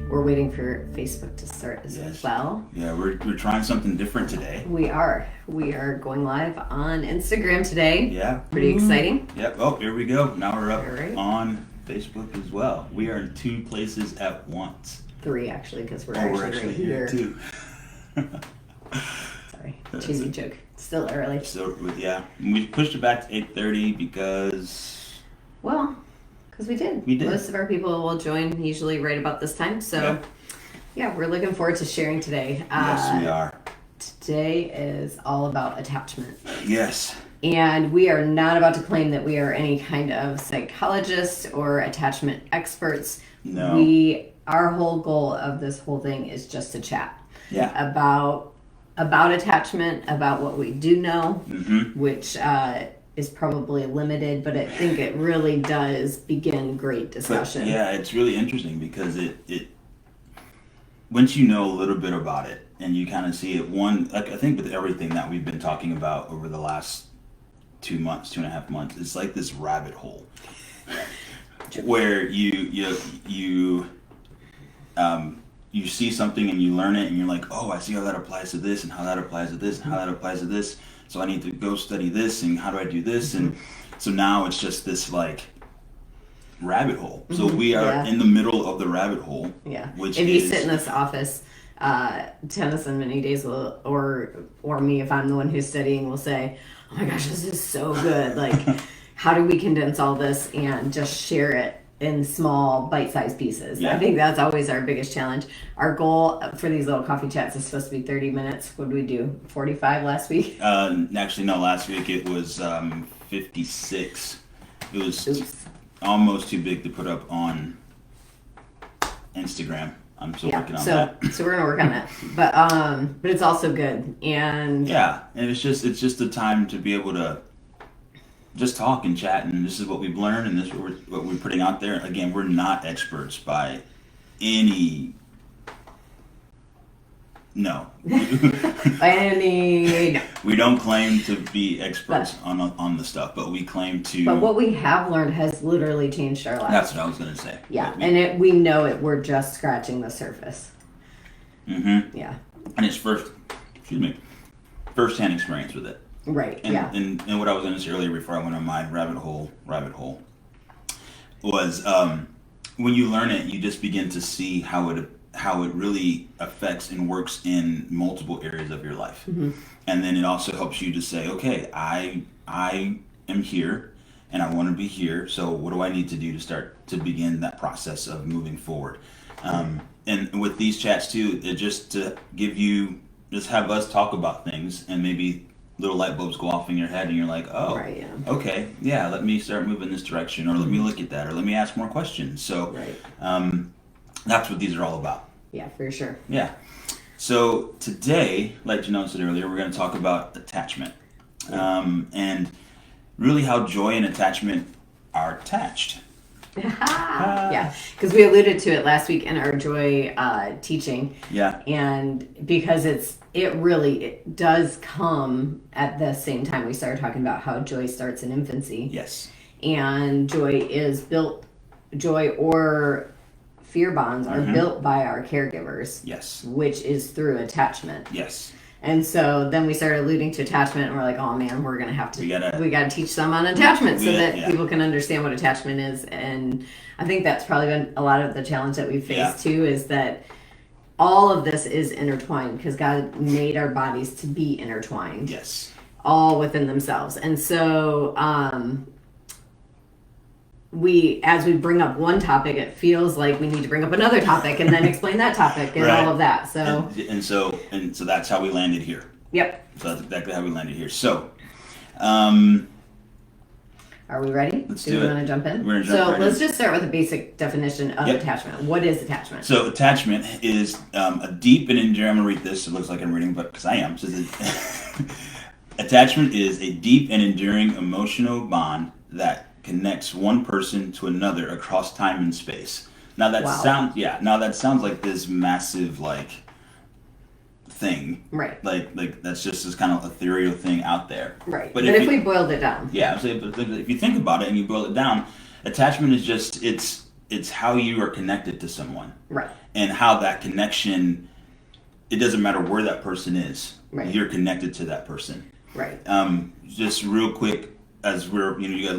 We're waiting for Facebook to start as well. Yeah, we're trying something different today. We are going live on Instagram today. Yeah. Pretty exciting. Yep. Oh, here we go. Now we're up All right. on Facebook as well. We are in 2 places at once. 3 actually, because we're We're actually actually right here here. too. Sorry, cheesy joke. Still early. So yeah, we pushed it back to 8:30 because we did. We did. Most of our people will join usually right about this time. So yeah, we're looking forward to sharing today. yes, we are. Today is all about attachment. Yes. And we are not about to claim that we are any kind of psychologists or attachment experts. No. Our whole goal of this whole thing is just to chat. Yeah. About attachment, about what we do know, which is probably limited, but I think it really does begin great discussion. But, yeah, it's really interesting because it once you know a little bit about it and you kind of see it, I think with everything that we've been talking about over the last 2.5 months, it's like this rabbit hole where you see something and you learn it and you're like, oh, I see how that applies to this and how that applies to this and how that applies to this. So I need to go study this and how do I do this? And so now it's just this like rabbit hole. So we are in the middle of the rabbit hole. Yeah. Which if you sit in this office, Tennyson many days will, or me if I'm the one who's studying, will say, oh my gosh, this is so good. Like, how do we condense all this and just share it in small bite-sized pieces? Yeah. I think that's always our biggest challenge. Our goal for these little coffee chats is supposed to be 30 minutes. What did we do? 45 last week? Actually, no, last week it was 56. It was Oops. almost too big to put up on Instagram. I'm still working on that. So we're gonna work on that. But it's also good. And yeah, and it's just a time to be able to just talk and chat, and this is what we've learned, and this is what we're putting out there. Again, we're not experts by any. No. We don't claim to be experts on the stuff, but we claim to. But what we have learned has literally changed our lives. That's what I was going to say. Yeah, we know it. We're just scratching the surface. Yeah. And it's first-hand experience with it. Right. And, yeah. And what I was going to say earlier before I went on my rabbit hole was when you learn it, you just begin to see how it really affects and works in multiple areas of your life. And then it also helps you to say, okay, I am here and I want to be here. So what do I need to do to start to begin that process of moving forward? And with these chats too, it just to have us talk about things and maybe little light bulbs go off in your head and you're like, oh, right, yeah. Okay, yeah, let me start moving this direction, or let me look at that, or let me ask more questions. So that's what these are all about. Yeah, for sure. Yeah. So today, like Janelle said earlier, we're going to talk about attachment, and really how joy and attachment are attached. Yeah, because we alluded to it last week in our joy teaching. Yeah. And because it does come at the same time we started talking about how joy starts in infancy. Yes. And joy or fear bonds are built by our caregivers. Yes. Which is through attachment. Yes. And so then we started alluding to attachment, and we're like, oh man, we're going to have to, we got to teach some on attachment so that people can understand what attachment is. And I think that's probably been a lot of the challenge that we've faced too, is that all of this is intertwined because God made our bodies to be intertwined. Yes. All within themselves. And so, as we bring up one topic, it feels like we need to bring up another topic and then explain that topic and all of that. So and so that's how we landed here. Yep. So that's exactly how we landed here. So, are we ready? Do we want to jump in? We're gonna jump right let's just start with a basic definition of attachment. What is attachment? So attachment is a deep and enduring. I'm gonna read this. It looks like I'm reading, but because I am. So attachment is a deep and enduring emotional bond that connects one person to another across time and space. Now that sounds like this massive thing. Right. Like that's just this kind of ethereal thing out there. Right. But if we boiled it down. Yeah. So if you think about it and you boil it down, attachment is just it's it's how you are connected to someone. Right. And how that connection, it doesn't matter where that person is. Right. You're connected to that person. Right. Just real quick, as we're, you guys,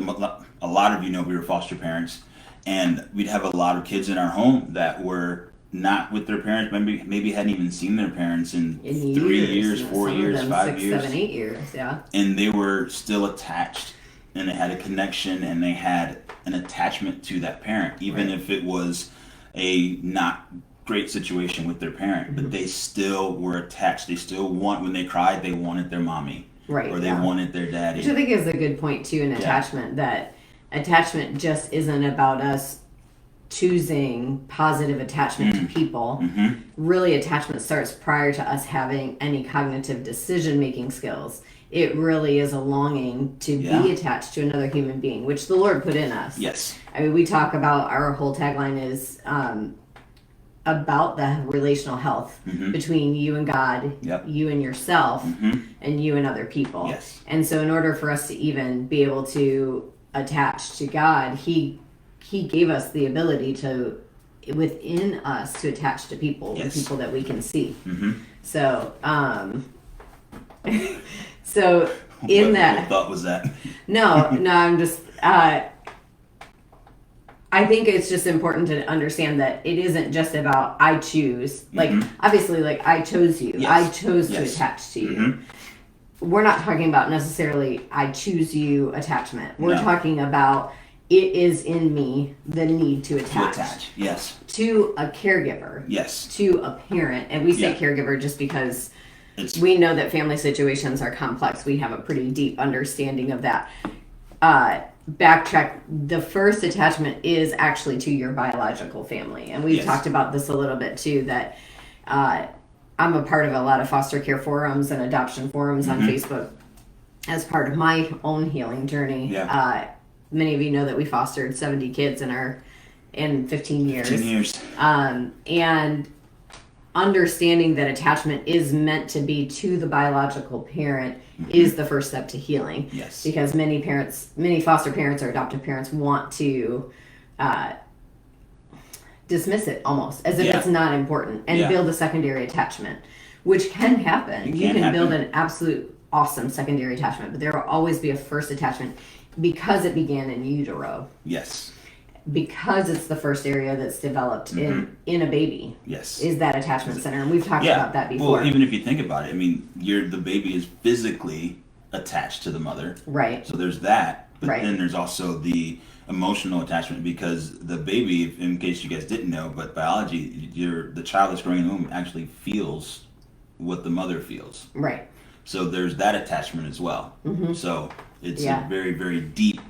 a lot of you know we were foster parents, and we'd have a lot of kids in our home that were not with their parents, maybe hadn't even seen their parents in 3 years, 4 years, 5 years. 6, 7, 8 years, yeah. And they were still attached, and they had a connection, and they had an attachment to that parent, even if it was a not great situation with their parent, but they still were attached. They still when they cried, they wanted their mommy. Right. Or they wanted their daddy. Which I think is a good point too in attachment, that attachment just isn't about us choosing positive attachment to people. Really, attachment starts prior to us having any cognitive decision-making skills. It really is a longing to be attached to another human being, which the Lord put in us. Yes. I mean, we talk about, our whole tagline is about the relational health between you and God, you and yourself, and you and other people. Yes. And so in order for us to even be able to attach to God, He gave us the ability to, within us, to attach to people, the people that we can see. So, so in what thought was that? No, I'm just, I think it's just important to understand that it isn't just about I choose. Like, obviously, like, I chose you. I chose to attach to you. We're not talking about necessarily I choose you attachment. We're talking about it is in me the need to attach. Yes. To a caregiver. Yes. To a parent. And we say caregiver just because we know that family situations are complex. We have a pretty deep understanding of that. Backtrack, the first attachment is actually to your biological family. And we've talked about this a little bit too, that I'm a part of a lot of foster care forums and adoption forums on Facebook as part of my own healing journey. Many of you know that we fostered 70 kids in 15 years. 15 years. And understanding that attachment is meant to be to the biological parent is the first step to healing. Yes. Because many foster parents or adoptive parents want to dismiss it almost as if it's not important and build a secondary attachment, which can happen. You can build an absolute awesome secondary attachment, but there will always be a first attachment because it began in utero. Yes. Because it's the first area that's developed in a baby. Yes. Is that attachment center. And we've talked about that before. Well, even if you think about it, I mean, the baby is physically attached to the mother. Right. So there's that. But then there's also the emotional attachment, because the baby, in case you guys didn't know, but biology, the child that's growing in the womb actually feels what the mother feels. Right. So there's that attachment as well. So it's a very, very deep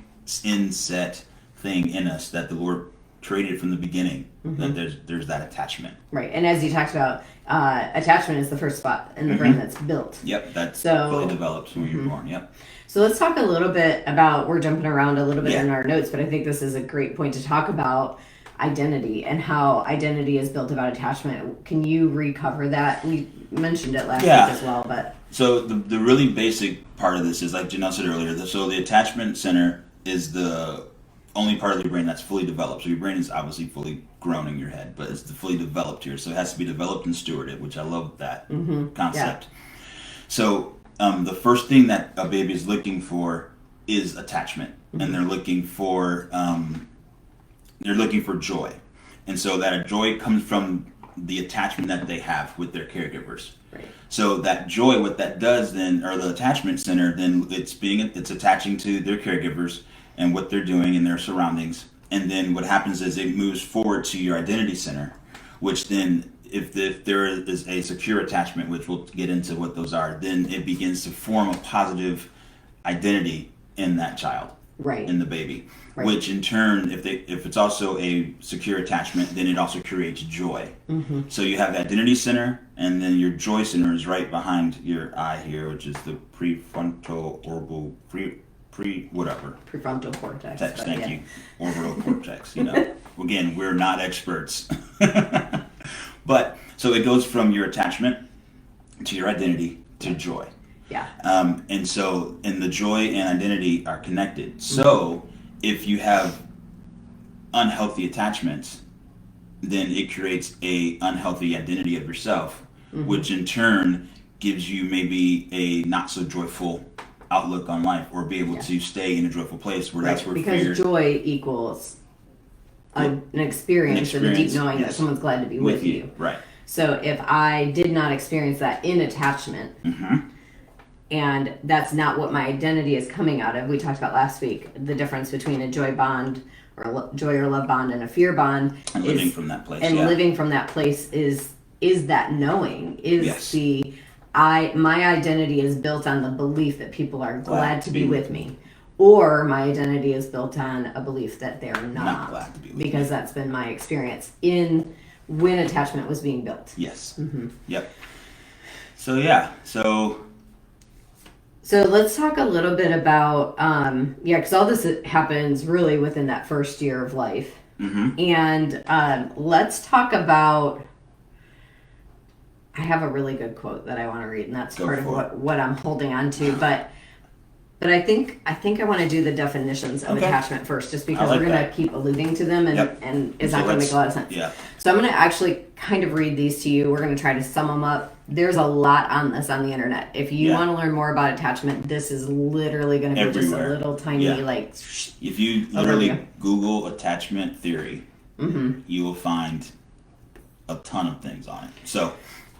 inset thing in us that the Lord created from the beginning. That there's that attachment. Right. And as you talked about, attachment is the first spot in the brain that's built. Yep. That's fully developed when you're born. Yep. So let's talk a little bit about, we're jumping around a little bit in our notes, but I think this is a great point to talk about identity and how identity is built about attachment. Can you recover that? We mentioned it last week as well, but. So the really basic part of this is, like Janelle said earlier, so the attachment center is the only part of your brain that's fully developed. So your brain is obviously fully grown in your head, but it's fully developed here. So it has to be developed and stewarded, which I love that concept. So the first thing that a baby is looking for is attachment, and they're looking for joy, and so that joy comes from the attachment that they have with their caregivers. Right. So that joy, what that does then, or the attachment center, then it's attaching to their caregivers and what they're doing in their surroundings. And then what happens is it moves forward to your identity center, which then, if there is a secure attachment, which we'll get into what those are, then it begins to form a positive identity in that child, in the baby. Right. Which in turn, if it's also a secure attachment, then it also creates joy. So you have the identity center, and then your joy center is right behind your eye here, which is the prefrontal orbital prefrontal cortex. Thank you. Orbital cortex. Again, we're not experts, but so it goes from your attachment to your identity to joy. Yeah. And the joy and identity are connected. So if you have unhealthy attachments, then it creates a unhealthy identity of yourself, which in turn gives you maybe a not so joyful outlook on life, or be able to stay in a joyful place where that's where because joy equals an experience and a deep knowing that someone's glad to be with you. Right. So if I did not experience that in attachment, and that's not what my identity is coming out of, we talked about last week, the difference between a joy bond or joy or love bond and a fear bond. And living from that place. And living from that place is that knowing, my identity is built on the belief that people are glad to be with me. Or my identity is built on a belief that they're not glad to be with me. Because that's been my experience when attachment was being built. Yes. Yep. So yeah. So let's talk a little bit about because all this happens really within that first year of life. And let's talk about. I have a really good quote that I want to read, and that's part of what I'm holding on to. But I think I want to do the definitions of attachment first, just because we're going to keep alluding to them, and it's not going to make a lot of sense. Yeah. So I'm going to actually kind of read these to you. We're going to try to sum them up. There's a lot on this on the internet. If you want to learn more about attachment, this is literally going to be just a little tiny If you literally Google attachment theory, you will find a ton of things on it. So.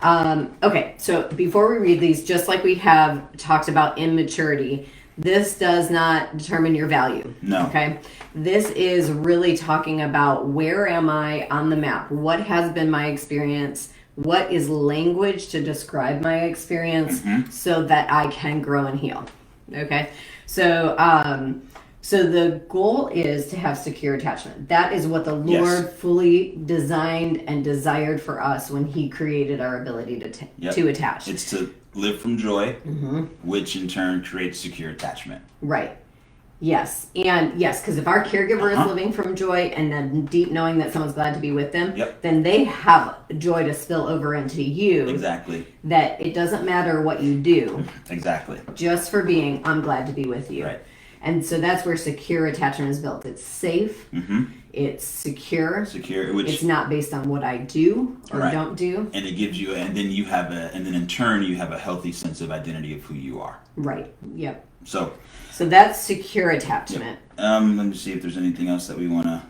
Okay, so before we read these, just like we have talked about immaturity, this does not determine your value. No. Okay? This is really talking about where am I on the map? What has been my experience? What is language to describe my experience so that I can grow and heal? Okay? So the goal is to have secure attachment. That is what the Lord fully designed and desired for us when He created our ability to attach. It's to live from joy, which in turn creates secure attachment. Right. Yes. And yes, because if our caregiver is living from joy and then deep knowing that someone's glad to be with them, then they have joy to spill over into you. Exactly. That it doesn't matter what you do. Exactly. Just for being, I'm glad to be with you. Right. And so that's where secure attachment is built. It's safe. It's secure. Which it's not based on what I do or don't do. And it gives you, and then in turn you have a healthy sense of identity of who you are. Right. Yep. So that's secure attachment. Let me see if there's anything else that we want to.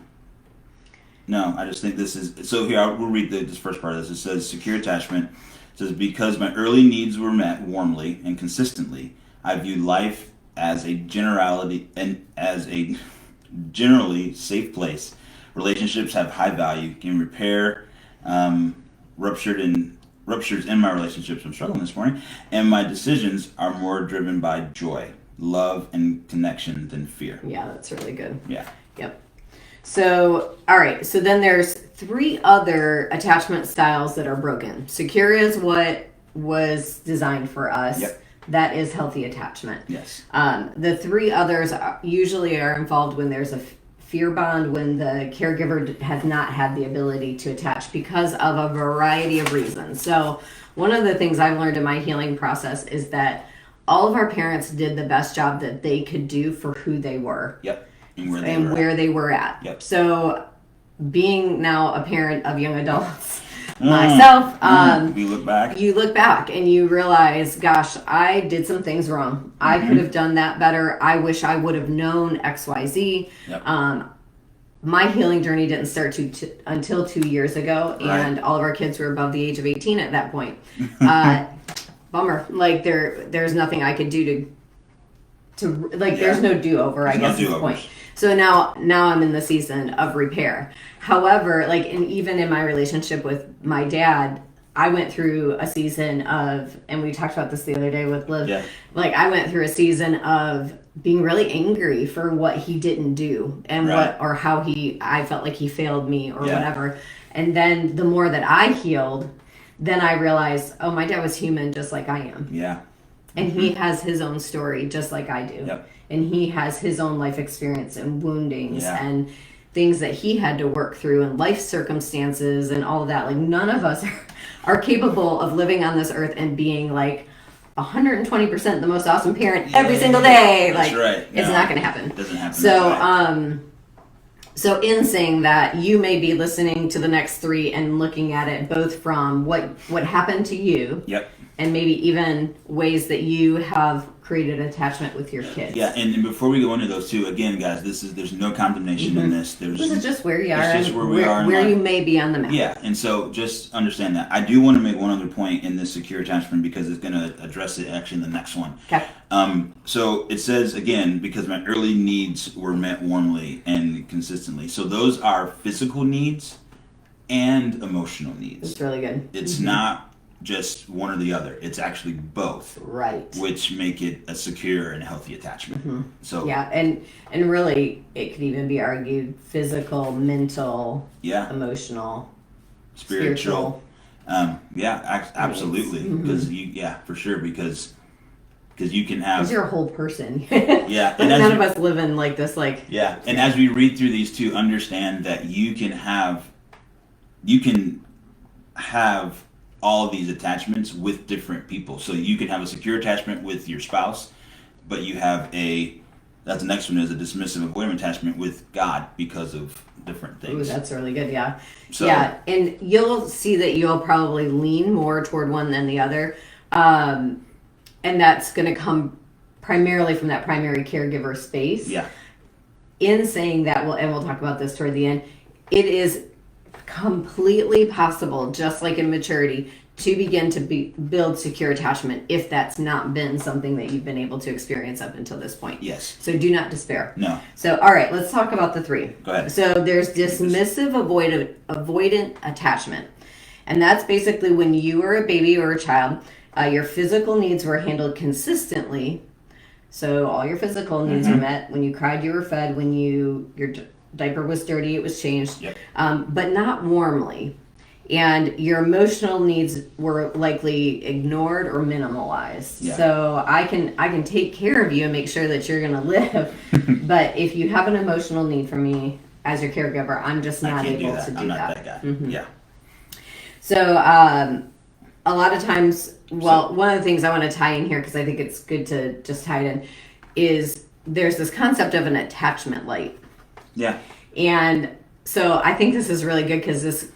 No, I just think this is so. Here, we'll read this first part of this. It says secure attachment. It says, because my early needs were met warmly and consistently, I viewed life as a generally safe place. Relationships have high value, can repair ruptures in my relationships. I'm struggling this morning, and my decisions are more driven by joy, love, and connection than fear. Yeah, that's really good. Yeah. Yep. So, all right. So then there's 3 other attachment styles that are broken. Secure is what was designed for us. Yep. That is healthy attachment. Yes. The 3 others usually are involved when there's a fear bond, when the caregiver has not had the ability to attach because of a variety of reasons. So one of the things I've learned in my healing process is that all of our parents did the best job that they could do for who they were. Yep. And where they were at. Yep. So being now a parent of young adults, myself, you look back and you realize, gosh, I did some things wrong. I could have done that better. I wish I would have known XYZ. Yep. My healing journey didn't start until 2 years ago, and all of our kids were above the age of 18 at that point. Bummer. Like there's nothing I could do to there's no do-over, I guess, at this point. So now I'm in the season of repair. However, and even in my relationship with my dad, I went through a season of, and we talked about this the other day with Liv, I went through a season of being really angry for what he didn't do and how I felt like he failed me or whatever. And then the more that I healed, then I realized, oh, my dad was human just like I am. Yeah. And he has his own story just like I do. Yep. And he has his own life experience and woundings and things that he had to work through and life circumstances and all of that. None of us are capable of living on this earth and being 120% the most awesome parent every single day. That's right. It's not going to happen. It doesn't happen. So, So in saying that, you may be listening to the next three and looking at it both from what happened to you, Yep. and maybe even ways that you have created attachment with your kids. Yeah, and before we go into those two, again, guys, there's no condemnation in this. This is just where you are. It's just where we are. Where you may be on the map. Yeah, and so just understand that. I do want to make one other point in this secure attachment because it's going to address it actually in the next one. Okay. So it says, again, because my early needs were met warmly and consistently. So those are physical needs and emotional needs. It's really good. It's not just one or the other. It's actually both. Right. Which make it a secure and healthy attachment. So yeah, and really, it could even be argued physical, mental, emotional, spiritual. Absolutely. Because for sure. Because you can have. Because you're a whole person. Yeah. And none of us live in like this. Yeah, and as we read through these two, understand that you can have all of these attachments with different people. So you can have a secure attachment with your spouse, but you have that's the next one is a dismissive avoidant attachment with God because of different things. Ooh, that's really good, yeah. So, yeah, and you'll see that you'll probably lean more toward one than the other. And that's going to come primarily from that primary caregiver space. Yeah. In saying that, we'll talk about this toward the end, it is completely possible, just like in maturity, to begin to build secure attachment if that's not been something that you've been able to experience up until this point. Yes. So do not despair. No. So, all right, let's talk about the three. Go ahead. So there's dismissive avoidant attachment. And that's basically when you were a baby or a child, your physical needs were handled consistently. So all your physical needs were met. When you cried, you were fed. When your diaper was dirty, it was changed, but not warmly. And your emotional needs were likely ignored or minimalized. Yeah. So I can take care of you and make sure that you're going to live. But if you have an emotional need for me as your caregiver, I'm just not able to do that. I'm not that guy. Yeah. So a lot of times, one of the things I want to tie in here, because I think it's good to just tie it in, is there's this concept of an attachment light. Yeah. And so I think this is really good because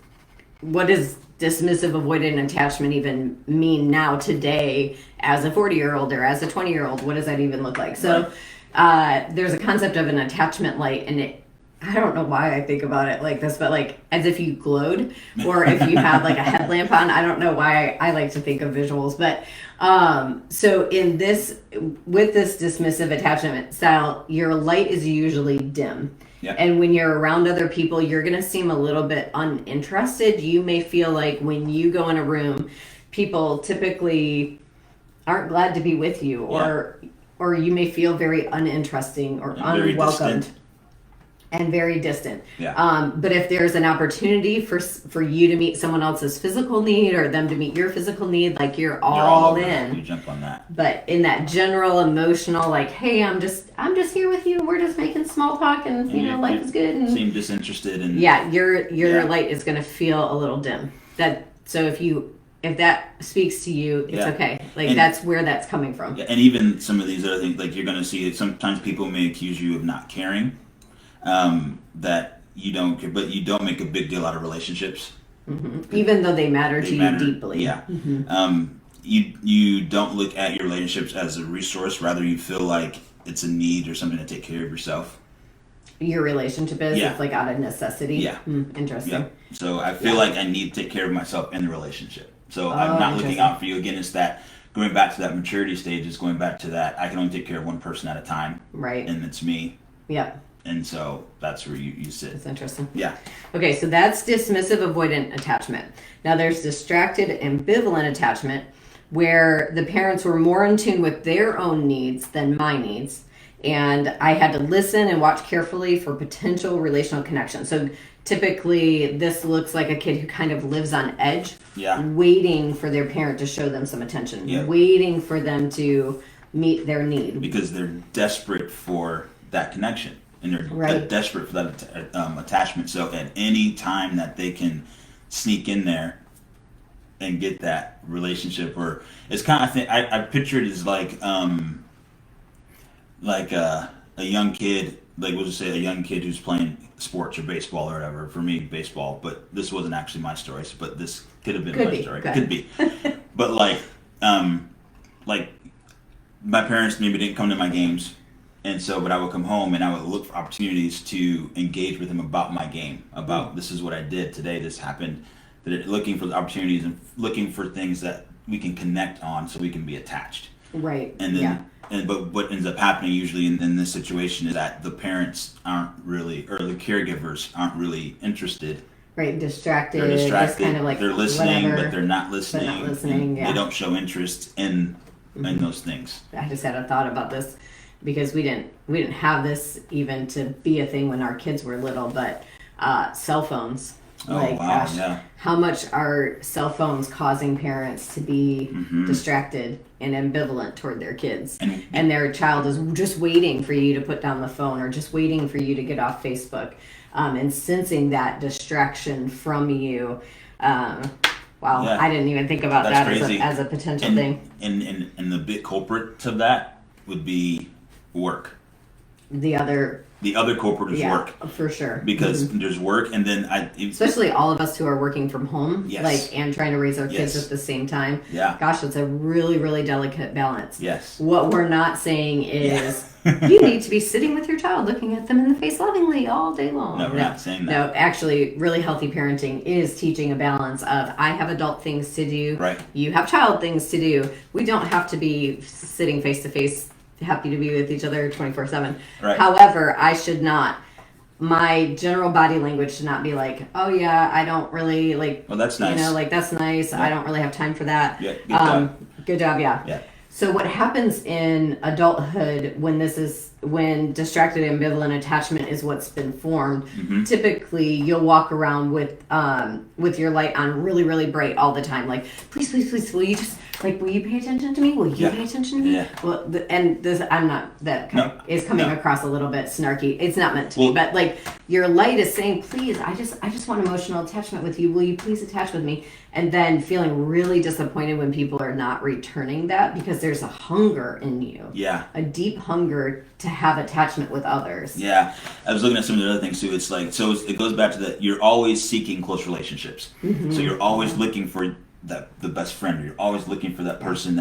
what does dismissive avoidant attachment even mean now today as a 40-year-old or as a 20-year-old? What does that even look like? So there's a concept of an attachment light, and I don't know why I think about it like this, but like as if you glowed or if you had like a headlamp on. I don't know why I like to think of visuals, but so with this dismissive attachment style, your light is usually dim. Yeah. And when you're around other people, you're going to seem a little bit uninterested. You may feel like when you go in a room, people typically aren't glad to be with you, or you may feel very uninteresting or unwelcomed. And very distant. Yeah. But if there's an opportunity for you to meet someone else's physical need or them to meet your physical need, like you're all in. You jump on that. But in that general emotional, like, hey, I'm just here with you. We're just making small talk, and life is good. And seem disinterested, and your light is going to feel a little dim. So if that speaks to you, it's okay. That's where that's coming from. Yeah, and even some of these other things, like you're going to see it. Sometimes people may accuse you of not caring. That you don't care, but you don't make a big deal out of relationships. Mm-hmm. Even though they matter to you deeply. Yeah. Mm-hmm. You don't look at your relationships as a resource. Rather, you feel like it's a need or something to take care of yourself. Your relationship is? It's like out of necessity? Yeah. Interesting. Yeah. So I feel like I need to take care of myself in the relationship. So I'm not looking out for you. Again, it's that going back to that maturity stage is going back to that I can only take care of one person at a time. Right. And it's me. Yeah. And so that's where you sit. That's interesting. Yeah. Okay, so that's dismissive avoidant attachment. Now there's distracted ambivalent attachment, where the parents were more in tune with their own needs than my needs. And I had to listen and watch carefully for potential relational connection. So typically this looks like a kid who kind of lives on edge, waiting for their parent to show them some attention, waiting for them to meet their need. Because they're desperate for that connection. And they're desperate for that attachment. So at any time that they can sneak in there and get that relationship, or it's kind of I picture it as like a young kid like we'll just say a young kid who's playing sports or baseball or whatever. For me, baseball, but this wasn't actually my story. But this could have been my story. Could be. But like my parents maybe didn't come to my games, and so but I would come home and I would look for opportunities to engage with them about my game, about this is what I did today, this happened, looking for the opportunities and looking for things that we can connect on so we can be attached. Right. And then but what ends up happening usually in this situation is that the parents aren't really, or the caregivers aren't really interested. Right, distracted. They're distracted. Just kind of like they're listening, whatever, but they're not listening. But not listening. Yeah. They don't show interest in those things. I just had a thought about this because we didn't have this even to be a thing when our kids were little, but cell phones. How much are cell phones causing parents to be distracted and ambivalent toward their kids? And their child is just waiting for you to put down the phone or just waiting for you to get off Facebook, and sensing that distraction from you. I didn't even think about that as a potential thing. And the big culprit to that would be work. The other culprit is work, for sure, because there's work, and then especially all of us who are working from home, and trying to raise our kids at the same time. Yeah, gosh, it's a really, really delicate balance. Yes, what we're not saying is you need to be sitting with your child, looking at them in the face lovingly all day long. No, we're not saying that. No, actually, really healthy parenting is teaching a balance of I have adult things to do, right? You have child things to do. We don't have to be sitting face to face, happy to be with each other 24/7. Right. However, my general body language should not be like, oh yeah, I don't really like. Well, that's nice. That's nice. Yeah. I don't really have time for that. Yeah, good job. Good job. Yeah. Yeah. So what happens in adulthood when distracted ambivalent attachment is what's been formed, typically you'll walk around with your light on really, really bright all the time. Like, please, will you just, like, will you pay attention to me? Will you pay attention to me? Yeah. Well, is coming across a little bit snarky. It's not meant to be, but like your light is saying, please, I just want emotional attachment with you. Will you please attach with me? And then feeling really disappointed when people are not returning that because there's a hunger in you. Yeah. A deep hunger to have attachment with others. Yeah. I was looking at some of the other things too. It's like, it goes back to that you're always seeking close relationships. So you're always looking for the best friend. You're always looking for that person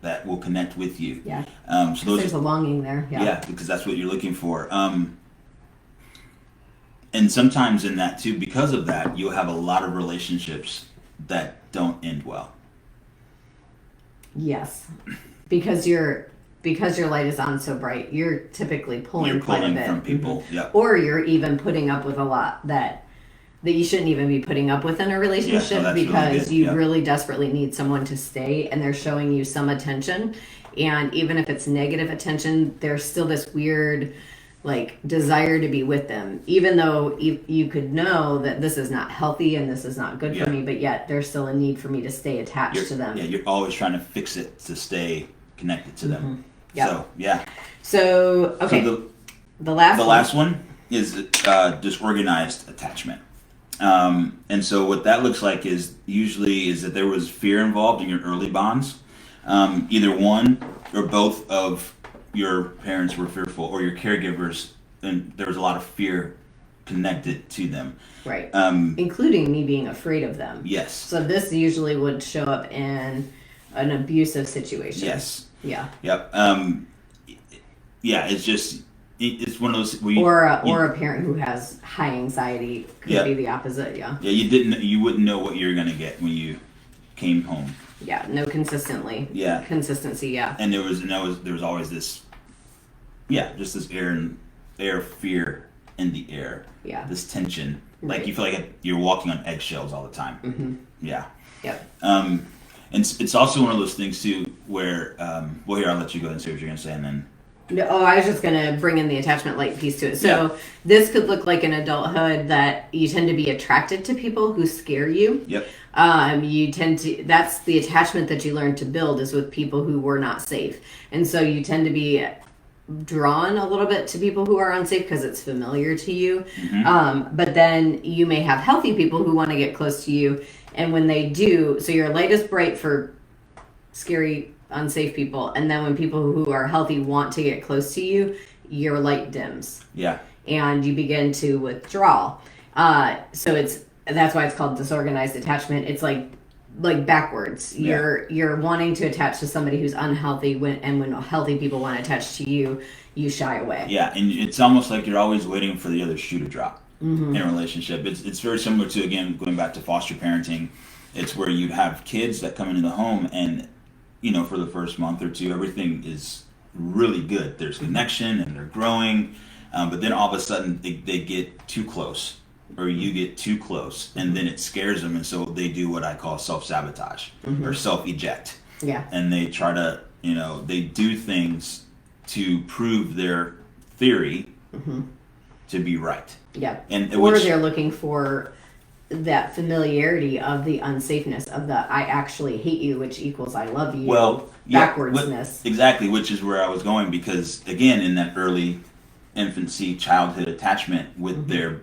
that will connect with you. Yeah. So there's a longing there. Yeah. Yeah, because that's what you're looking for. And sometimes in that too, because of that, you'll have a lot of relationships that don't end well. Yes, because your light is on so bright, you're typically pulling quite a bit from people. Yeah. Or you're even putting up with a lot that you shouldn't even be putting up with in a relationship, because you really desperately need someone to stay, and they're showing you some attention, and even if it's negative attention, there's still this weird desire to be with them, even though you could know that this is not healthy and this is not good for me, but yet there's still a need for me to stay attached to them. Yeah, you're always trying to fix it to stay connected to them. Yep. So, yeah. So, okay. So the last one is disorganized attachment. And so what that looks like is that there was fear involved in your early bonds. Either one or both of your parents were fearful, or your caregivers, and there was a lot of fear connected to them. Right. Including me being afraid of them. Yes. So this usually would show up in an abusive situation. Yes. Yeah. Yep. Yeah, it's one of those where or a parent who has high anxiety could be the opposite. Yeah. Yeah, you wouldn't know what you're gonna get when you came home. Yeah, no consistency. Yeah. And there was always this, just this air of fear in the air. Yeah. This tension, like you feel like you're walking on eggshells all the time. Mm-hmm. Yeah. Yep. And it's also one of those things too where, here, I'll let you go and say what you're gonna say, and then. Oh, I was just going to bring in the attachment light piece to it. So this could look like in adulthood that you tend to be attracted to people who scare you. Yep. That's the attachment that you learn to build is with people who were not safe. And so you tend to be drawn a little bit to people who are unsafe because it's familiar to you. Mm-hmm. But then you may have healthy people who want to get close to you. And when they do, so your light is bright for scary unsafe people, and then when people who are healthy want to get close to you, your light dims. Yeah. And you begin to withdraw. So that's why it's called disorganized attachment. It's like backwards. You're wanting to attach to somebody who's unhealthy when healthy people want to attach to you, you shy away. Yeah, and it's almost like you're always waiting for the other shoe to drop in a relationship. It's very similar to, again, going back to foster parenting. It's where you have kids that come into the home and, for the first month or two, everything is really good. There's connection and they're growing, but then all of a sudden they get too close, or you get too close, and then it scares them, and so they do what I call self-sabotage or self-eject. Yeah. And they try to, they do things to prove their theory to be right. Yeah. Or they're looking for that familiarity of the unsafeness of the I actually hate you, which equals I love you. Well, backwardsness. Exactly, which is where I was going, because again, in that early infancy, childhood attachment with their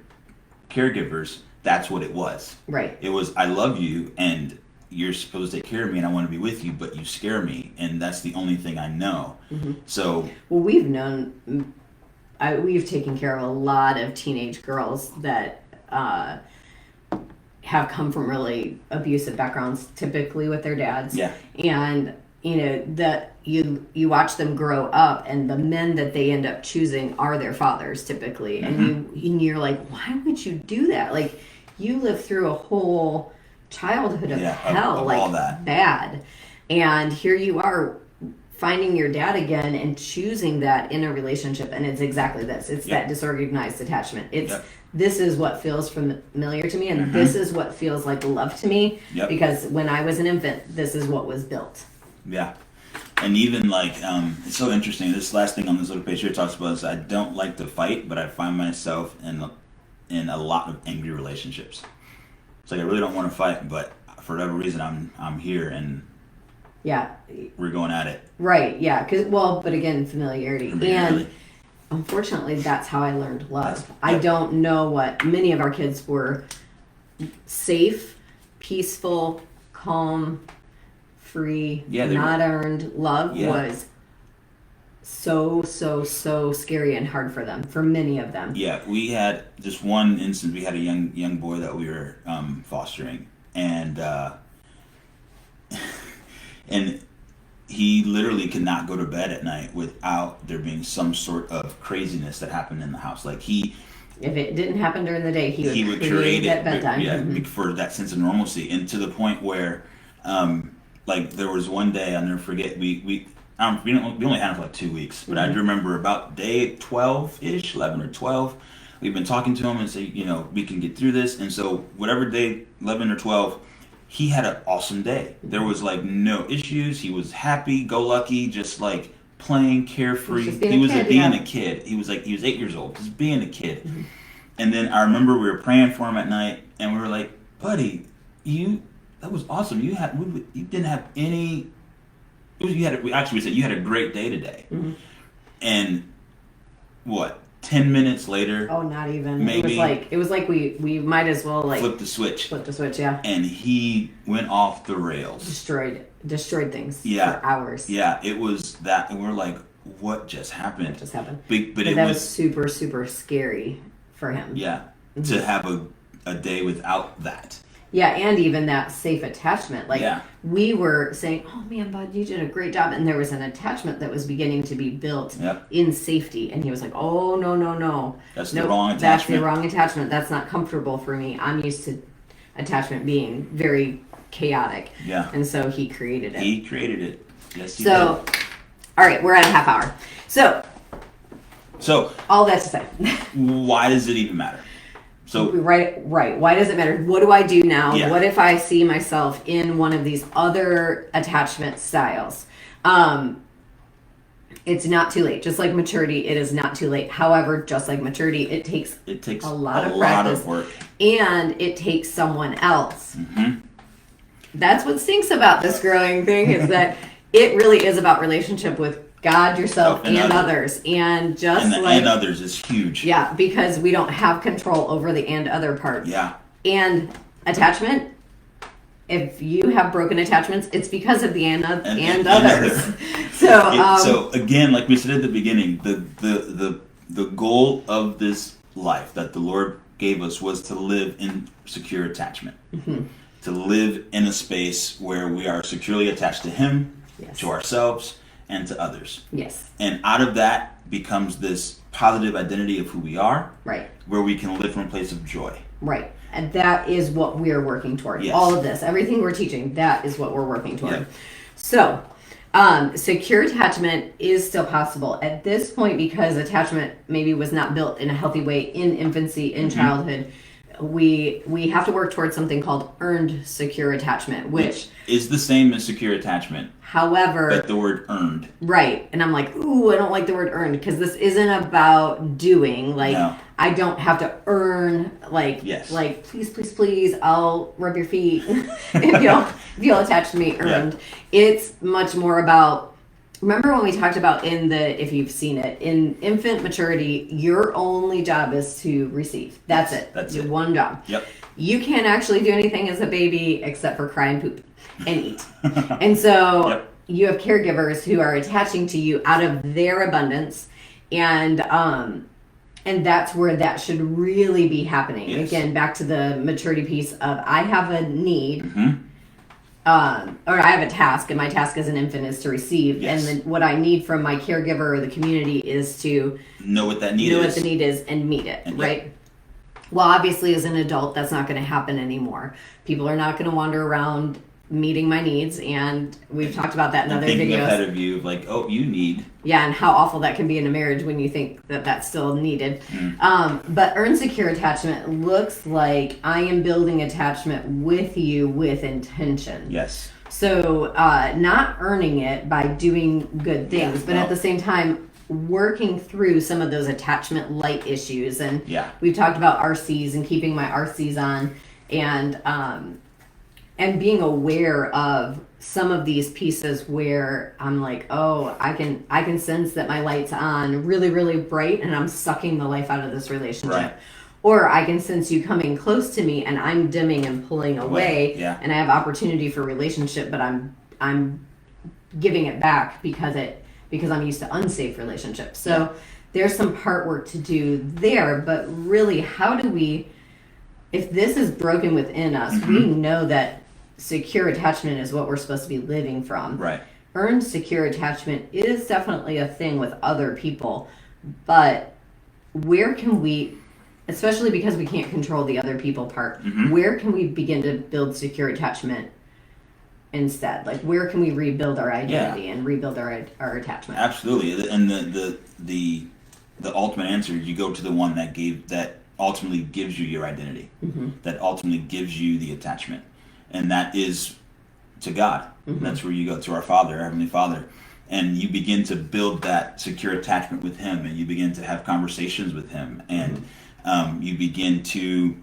caregivers, that's what it was. Right. It was, I love you and you're supposed to take care of me and I want to be with you, but you scare me and that's the only thing I know. So, well, we've taken care of a lot of teenage girls that have come from really abusive backgrounds, typically with their dads. Yeah. And you watch them grow up, and the men that they end up choosing are their fathers typically, and you're like, why would you do that? Like, you lived through a whole childhood of hell, of like all that. bad, and here you are finding your dad again and choosing that in a relationship, and it's exactly this. It's that disorganized attachment. It's this is what feels familiar to me, and this is what feels like love to me, because when I was an infant, this is what was built. Yeah. And even like, it's so interesting. This last thing on this little page here talks about is I don't like to fight, but I find myself in a lot of angry relationships. It's like I really don't want to fight, but for whatever reason, I'm here and we're going at it. Right. Yeah. But again, familiarity. And unfortunately, that's how I learned love. I don't know what many of our kids were. Safe, peaceful, calm, free, not earned love was so scary and hard for them, for many of them. Yeah, we had just one instance. We had a young boy that we were fostering, and and he literally could not go to bed at night without there being some sort of craziness that happened in the house. Like if it didn't happen during the day, he would create it at bedtime. For that sense of normalcy, and to the point where like there was one day, I'll never forget, we only had him for like 2 weeks, but I remember about day 12-ish, 11 or 12, we've been talking to him and say, we can get through this. And so whatever day 11 or 12, he had an awesome day. There was like no issues. He was happy, go lucky, just like playing, carefree. He was being a kid. He was 8 years old, just being a kid. And then I remember we were praying for him at night, and we were like, buddy, that was awesome. You didn't have any. We said you had a great day today. And 10 minutes later? Oh, not even. Maybe it was like we might as well flip the switch. Yeah. And he went off the rails. Destroyed things. Yeah. For hours. Yeah, it was that, and we're like, what just happened? What just happened? But that was super scary for him. Yeah. To have a day without that. Yeah, and even that safe attachment. We were saying, oh man, bud, you did a great job. And there was an attachment that was beginning to be built in safety. And he was like, oh, no. That's the wrong attachment. That's the wrong attachment. That's not comfortable for me. I'm used to attachment being very chaotic. Yeah. And so he created it. He created it. Yes, he did. All right, we're at a half hour. So all that to say. Why does it even matter? So right. Why does it matter? What do I do now? Yeah. What if I see myself in one of these other attachment styles? It's not too late. Just like maturity, it is not too late. However, just like maturity, it takes a lot of practice, work, and it takes someone else. That's what stinks about this growing thing, is that it really is about relationship with God, yourself, and others. And and others is huge. Yeah, because we don't have control over the and other part. Yeah. And attachment if you have broken attachments, it's because of the and others. So again, like we said at the beginning, the goal of this life that the Lord gave us was to live in secure attachment, to live in a space where we are securely attached to Him, to ourselves, and to others. Yes. And out of that becomes this positive identity of who we are, right, where we can live from a place of joy. Right. And that is what we're working toward. Yes. All of this, everything we're teaching, that is what we're working toward. Yep. So, secure attachment is still possible at this point because attachment maybe was not built in a healthy way in infancy, in childhood. We have to work towards something called earned secure attachment, which is the same as secure attachment. However, but the word earned. Right. And I'm like, ooh, I don't like the word earned because this isn't about doing. Like, no. I don't have to earn, like, please, I'll rub your feet if you'll attach to me, earned. Yeah. It's much more about, remember when we talked about if you've seen it, in infant maturity, your only job is to receive. That's it. That's your one job. Yep. You can't actually do anything as a baby except for cry and poop and eat. And so you have caregivers who are attaching to you out of their abundance, and that's where that should really be happening. Yes. Again, back to the maturity piece of I have a need, or I have a task, and my task as an infant is to receive, and then what I need from my caregiver or the community is to know what that need is and meet it, right? Well, obviously, as an adult, that's not going to happen anymore. People are not going to wander around meeting my needs, and we've talked about that in other thinking videos. Ahead of you, like, oh, you need. Yeah, and how awful that can be in a marriage when you think that that's still needed. But earned secure attachment looks like I am building attachment with you with intention. Yes. So not earning it by doing good things, but at the same time, working through some of those attachment light issues. And we've talked about RCs and keeping my RCs on, and being aware of some of these pieces where I'm like, oh, I can sense that my light's on really, really bright and I'm sucking the life out of this relationship. Right. Or I can sense you coming close to me and I'm dimming and pulling away, and I have opportunity for relationship, but I'm giving it back because I'm used to unsafe relationships. So there's some part work to do there, but really, how do we, if this is broken within us, we know that secure attachment is what we're supposed to be living from. Right. Earned secure attachment is definitely a thing with other people, but where can we, especially because we can't control the other people part, where can we begin to build secure attachment instead? Like, where can we rebuild our identity and rebuild our attachment? Absolutely. And the ultimate answer is you go to the one that ultimately gives you your identity, that ultimately gives you the attachment. And that is to God. That's where you go to our Father, our Heavenly Father. And you begin to build that secure attachment with Him, and you begin to have conversations with Him, and you begin to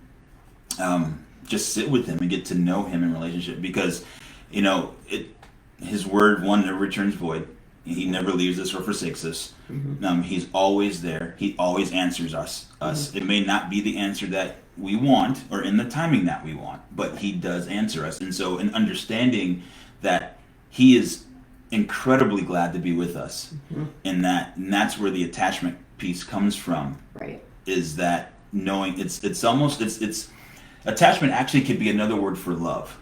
just sit with Him and get to know Him in relationship. Because, His word, one, never returns void. He never leaves us or forsakes us. He's always there. He always answers us. It may not be the answer that we want or in the timing that we want, but He does answer us. And so in understanding that He is incredibly glad to be with us, and that's where the attachment piece comes from. Right. Is that knowing it's attachment actually could be another word for love.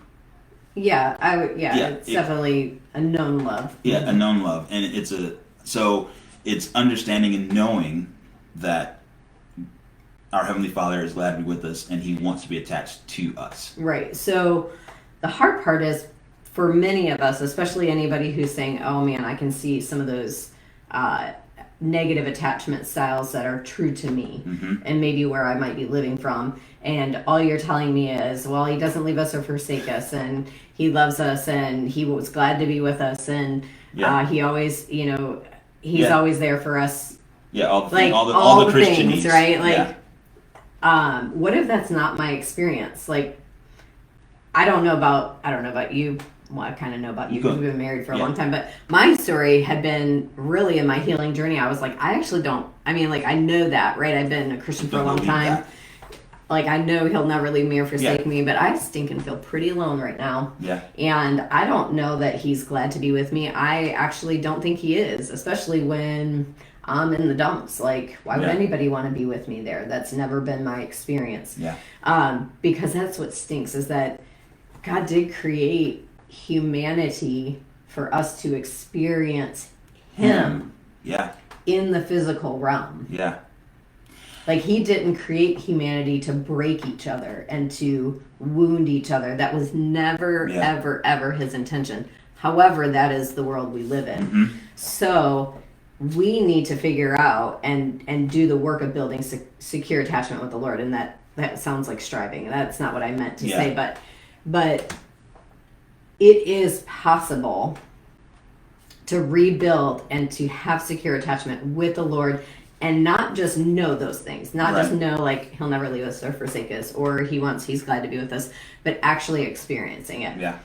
Yeah, it's definitely a known love. Yeah, a known love. And it's understanding and knowing that our Heavenly Father is glad to be with us and He wants to be attached to us. Right. So the hard part is, for many of us, especially anybody who's saying, oh man, I can see some of those negative attachment styles that are true to me and maybe where I might be living from. And all you're telling me is, well, He doesn't leave us or forsake us, and He loves us, and He was glad to be with us, and He always, He's always there for us. Yeah, all the Christian things, needs. Right? Like, what if that's not my experience? Like, I don't know about you. Well, I kind of know about you because we've been married for a long time, but my story had been really in my healing journey. I was like, I actually don't. I mean, like, I know that, right? I've been a Christian for a long time. like, I know he'll never leave me or forsake me, but I stinking feel pretty alone right now. Yeah. And I don't know that he's glad to be with me. I actually don't think he is, especially when I'm in the dumps. Like, why would anybody want to be with me there? That's never been my experience. Yeah. Because that's what stinks, is that God did create humanity for us to experience him. Yeah. In the physical realm. Yeah. Like, he didn't create humanity to break each other and to wound each other. That was never, ever, ever his intention. However, that is the world we live in. Mm-hmm. So we need to figure out and do the work of building secure attachment with the Lord. And that sounds like striving. That's not what I meant to say. But it is possible to rebuild and to have secure attachment with the Lord, and not just know those things, not just know like he'll never leave us or forsake us, or he's glad to be with us, but actually experiencing it. Yeah.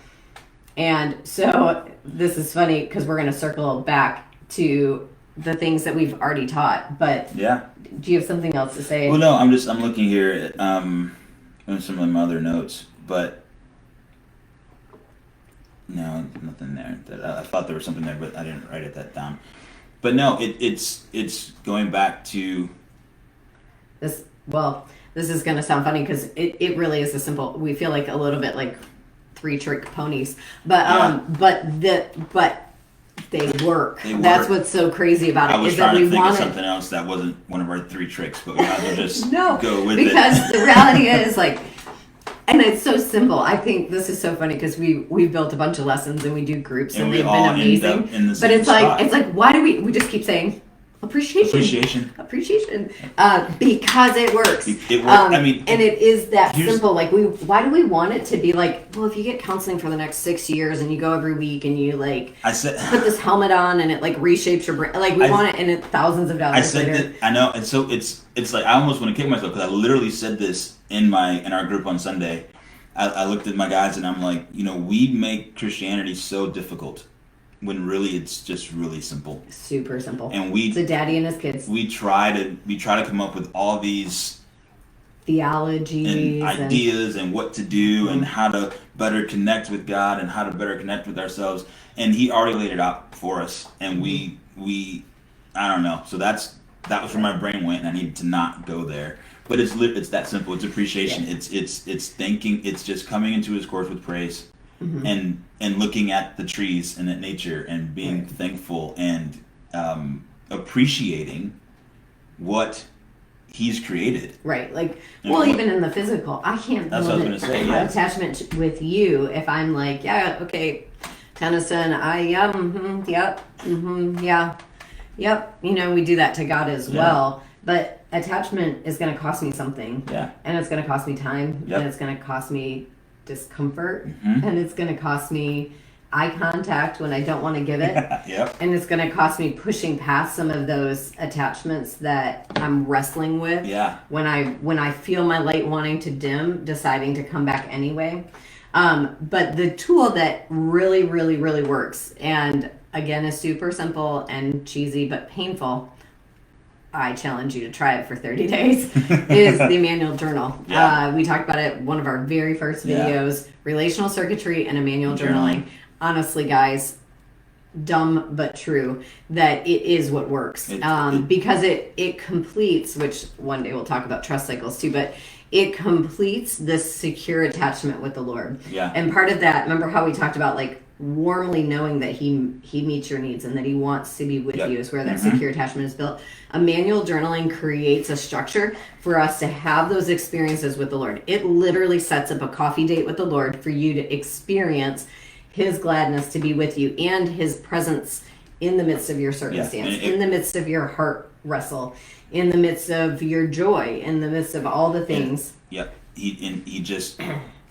And so this is funny because we're going to circle back to the things that we've already taught, but do you have something else to say? Well, no, I'm looking here at some of my other notes, but no, nothing there. I thought there was something there, but I didn't write that down. But no, it's going back to this. Well, this is going to sound funny because it really is a simple. We feel like a little bit like 3-trick ponies, but they work. That's what's so crazy about it. I was trying to think of something else that wasn't one of our 3 tricks, but we might as well just go with it. Because the reality is like. And it's so simple. I think this is so funny because we built a bunch of lessons and we do groups and they've been amazing. But it's like why do we just keep saying appreciation because it works. It works. I mean, and it is that simple. Like why do we want it to be like, well, if you get counseling for the next 6 years and you go every week and you like put this helmet on and it like reshapes your brain, like we want it in thousands of dollars later. I know, and so it's like I almost want to kick myself because I literally said this in our group on Sunday. I looked at my guys and I'm like, we make Christianity so difficult when really it's just really simple. Super simple. And it's a daddy and his kids. We try to come up with all these theologies and ideas and what to do and how to better connect with God and how to better connect with ourselves. And he already laid it out for us. And we I don't know. So that was where my brain went, and I needed to not go there. But it's that simple. It's appreciation. Yeah. It's thanking. It's just coming into his courts with praise, and looking at the trees and at nature and being thankful and appreciating what he's created. Right. Like, even in the physical, I can't build an attachment with you if I'm like, Tennyson, yep. We do that to God as well. But attachment is going to cost me something. Yeah. And it's going to cost me time. Yep. And it's going to cost me discomfort. And it's going to cost me eye contact when I don't want to give it. Yep. And it's going to cost me pushing past some of those attachments that I'm wrestling with. Yeah. When I feel my light wanting to dim, deciding to come back anyway. But the tool that really, really, really works, and again is super simple and cheesy but painful, I challenge you to try it for 30 days, is the Emmanuel Journal. Yeah. We talked about it one of our very first videos, relational circuitry and Emmanuel journaling. Honestly, guys, dumb but true, that it is what works. Because it completes, which one day we'll talk about trust cycles too, but it completes this secure attachment with the Lord. Yeah. And part of that, remember how we talked about like warmly knowing that he meets your needs and that he wants to be with you is where that secure attachment is built. Emmanuel journaling creates a structure for us to have those experiences with the Lord. It literally sets up a coffee date with the Lord for you to experience his gladness to be with you and his presence in the midst of your circumstance, in the midst of your heart wrestle, in the midst of your joy, in the midst of all the things. He just,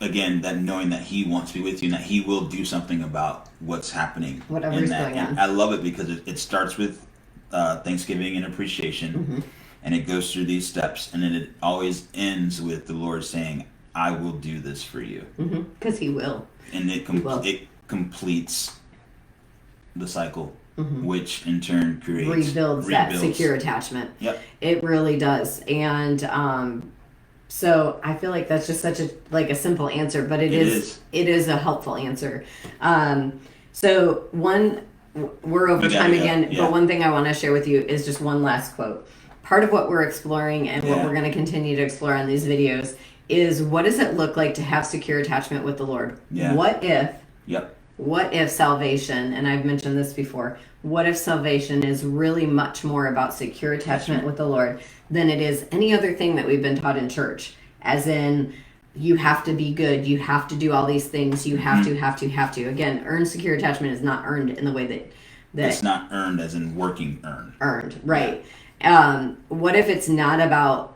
again, that knowing that he wants to be with you and that he will do something about what's happening. Whatever's going on. I love it because it starts with Thanksgiving and appreciation, and it goes through these steps, and then it always ends with the Lord saying, I will do this for you. Because he will. And it completes the cycle, which in turn rebuilds that secure attachment. Yep. It really does. And So I feel like that's just such a simple answer, but it is a helpful answer. So we're over time again, but one thing I want to share with you is just one last quote. Part of what we're exploring and what we're going to continue to explore on these videos is, what does it look like to have secure attachment with the Lord? Yeah. What if salvation, and I've mentioned this before, what if salvation is really much more about secure attachment with the Lord than it is any other thing that we've been taught in church? As in, you have to be good, you have to do all these things, you have to. Again, earned secure attachment is not earned in the way that it's not earned as in working earned, right? What if it's not about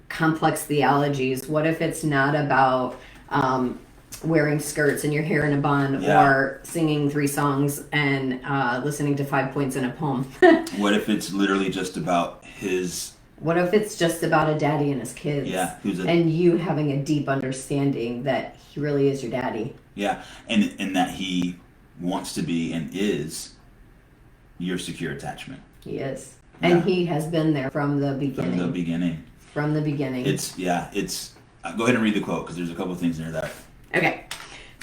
complex theologies? What if it's not about wearing skirts and your hair in a bun, or singing 3 songs and listening to 5 points in a poem? What if it's literally just about his... What if it's just about a daddy and his kids? Yeah. And you having a deep understanding that he really is your daddy. Yeah. And that he wants to be and is your secure attachment. He is. Yeah. And he has been there from the beginning. From the beginning. It's go ahead and read the quote, because there's a couple of things in there that... Okay.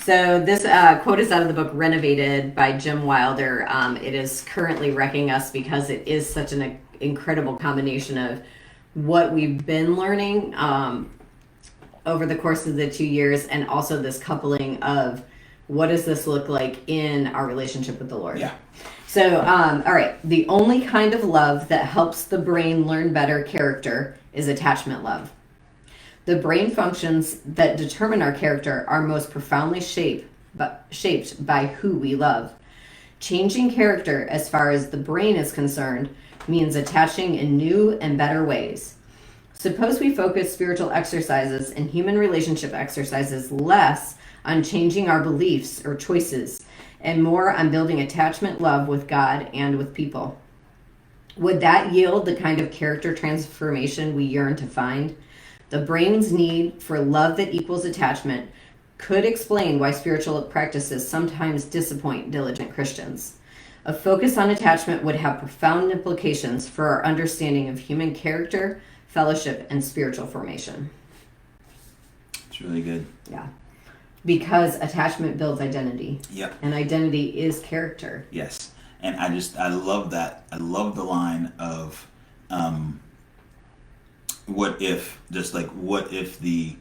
So this quote is out of the book Renovated by Jim Wilder. It is currently wrecking us because it is such an incredible combination of what we've been learning over the course of the 2 years, and also this coupling of what does this look like in our relationship with the Lord. Yeah. So, all right. The only kind of love that helps the brain learn better character is attachment love. The brain functions that determine our character are most profoundly shaped by who we love. Changing character as far as the brain is concerned means attaching in new and better ways. Suppose we focus spiritual exercises and human relationship exercises less on changing our beliefs or choices and more on building attachment love with God and with people. Would that yield the kind of character transformation we yearn to find? The brain's need for love that equals attachment could explain why spiritual practices sometimes disappoint diligent Christians. A focus on attachment would have profound implications for our understanding of human character, fellowship, and spiritual formation. It's really good. Yeah. Because attachment builds identity. Yep. And identity is character. Yes. And I love that. I love the line of, what if the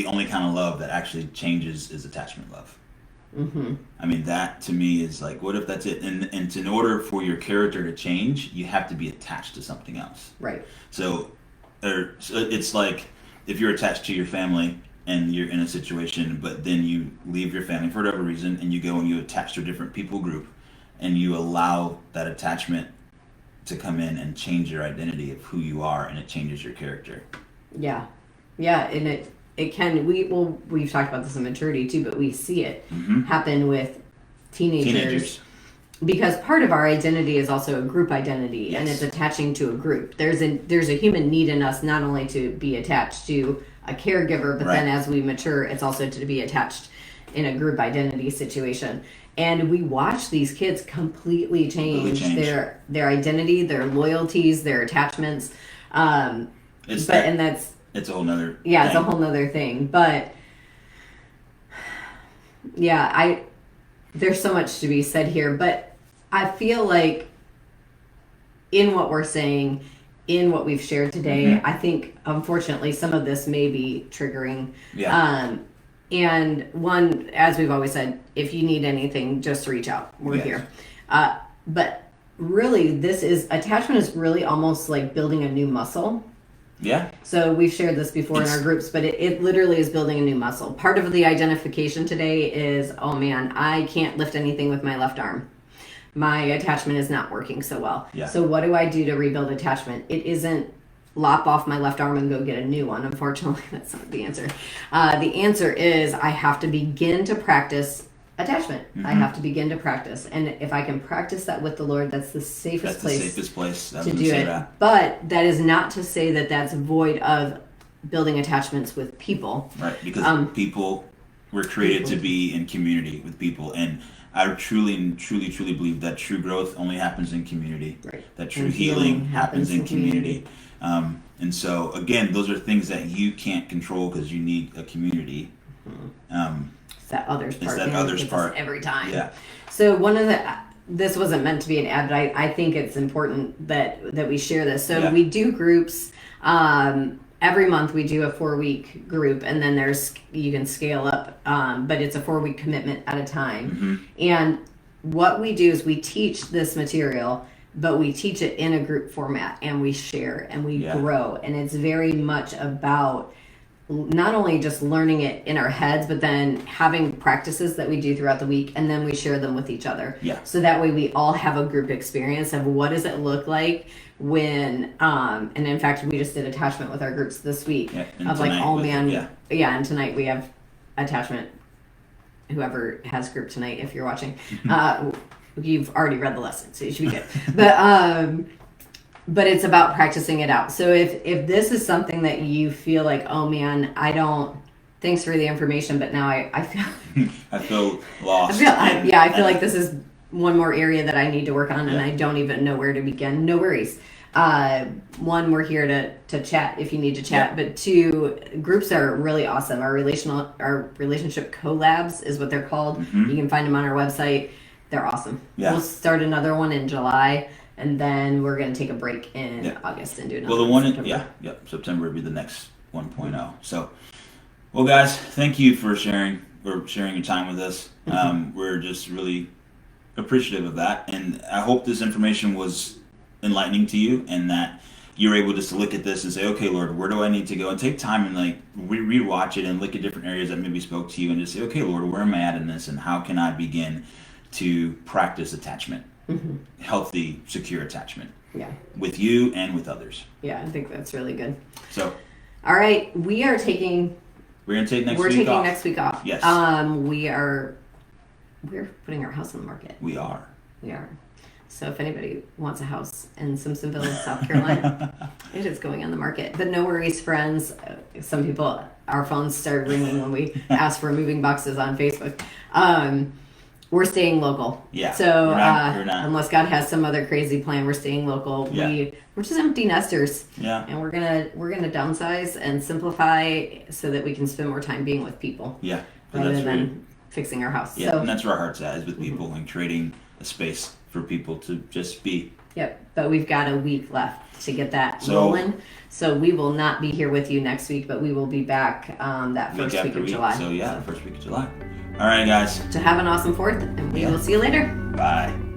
only kind of love that actually changes is attachment love. Mm-hmm. I mean, that to me is like, what if that's it? And in order for your character to change, you have to be attached to something else. Right. So it's like if you're attached to your family and you're in a situation, but then you leave your family for whatever reason and you go and you attach to a different people group and you allow that attachment to come in and change your identity of who you are, and it changes your character. Yeah. Yeah, and it can, we've talked about this in maturity too, but we see it happen with teenagers. Because part of our identity is also a group identity, and it's attaching to a group. There's a human need in us not only to be attached to a caregiver, but then as we mature, it's also to be attached in a group identity situation. And we watch these kids completely change their identity, their loyalties, their attachments. It's a whole nother thing. It's a whole nother thing. But yeah, there's so much to be said here, but I feel like in what we're saying, in what we've shared today, I think unfortunately some of this may be triggering. Yeah. And one, as we've always said, if you need anything, just reach out. We're here. But really, attachment is really almost like building a new muscle. Yeah. So we've shared this before in our groups, but it literally is building a new muscle. Part of the identification today is, oh man, I can't lift anything with my left arm. My attachment is not working so well. Yeah. So what do I do to rebuild attachment? It isn't lop off my left arm and go get a new one. Unfortunately, that's not the answer. The answer is I have to begin to practice attachment. I have to begin to practice. And if I can practice that with the Lord, that's the safest place to do it. But that is not to say that that's void of building attachments with people. Right, because people were created to be in community with people. And I truly believe that true growth only happens in community. Right. That true healing happens in community. And so, again, those are things that you can't control because you need a community. It's that others part. It's that others part. Every time. Yeah. So this wasn't meant to be an ad, but I think it's important that we share this. So we do groups. Every month we do a 4-week group, and then you can scale up, but it's a 4-week commitment at a time. And what we do is we teach this material, but we teach it in a group format, and we share and we grow. And it's very much about not only just learning it in our heads, but then having practices that we do throughout the week, and then we share them with each other. Yeah. So that way we all have a group experience of what does it look like when, and in fact, we just did attachment with our groups this week of like, oh man, and tonight we have attachment. Whoever has group tonight, if you're watching, you've already read the lesson, so you should be good. But it's about practicing it out. So if this is something that you feel like, oh man, thanks for the information, but now I feel I feel lost. I feel like this is one more area that I need to work on, and I don't even know where to begin. No worries. One, we're here to chat if you need to chat, but two, groups are really awesome. Our relationship collabs is what they're called. You can find them on our website. They're awesome. We'll start another one in July, and then we're going to take a break in August and do another one. Well, the one September would be the next 1.0. So, well, guys, thank you for sharing your time with us. We're just really appreciative of that, and I hope this information was enlightening to you, and that you're able just to look at this and say, okay, Lord, where do I need to go? And take time and like rewatch it and look at different areas that maybe spoke to you, and just say, okay, Lord, where am I at in this, and how can I begin to practice attachment, healthy, secure attachment, with you and with others. I think that's really good. So, all right, we're going to take next week off. Yes. We're putting our house on the market. We are. So if anybody wants a house in Simpsonville, South Carolina, it is going on the market. But no worries, friends. Some people, our phones started ringing when we asked for moving boxes on Facebook. We're staying local. Yeah. So we're not. Unless God has some other crazy plan, we're staying local. Yeah. We're just empty nesters. Yeah. And we're gonna downsize and simplify so that we can spend more time being with people. Yeah. Rather than fixing our house. Yeah. So, and that's where our heart's at, is with people and creating a space for people to just be. Yep. But we've got a week left to get that rolling. So we will not be here with you next week, but we will be back that first week of July. So the first week of July. All right, guys. So have an awesome 4th, and we will see you later. Bye.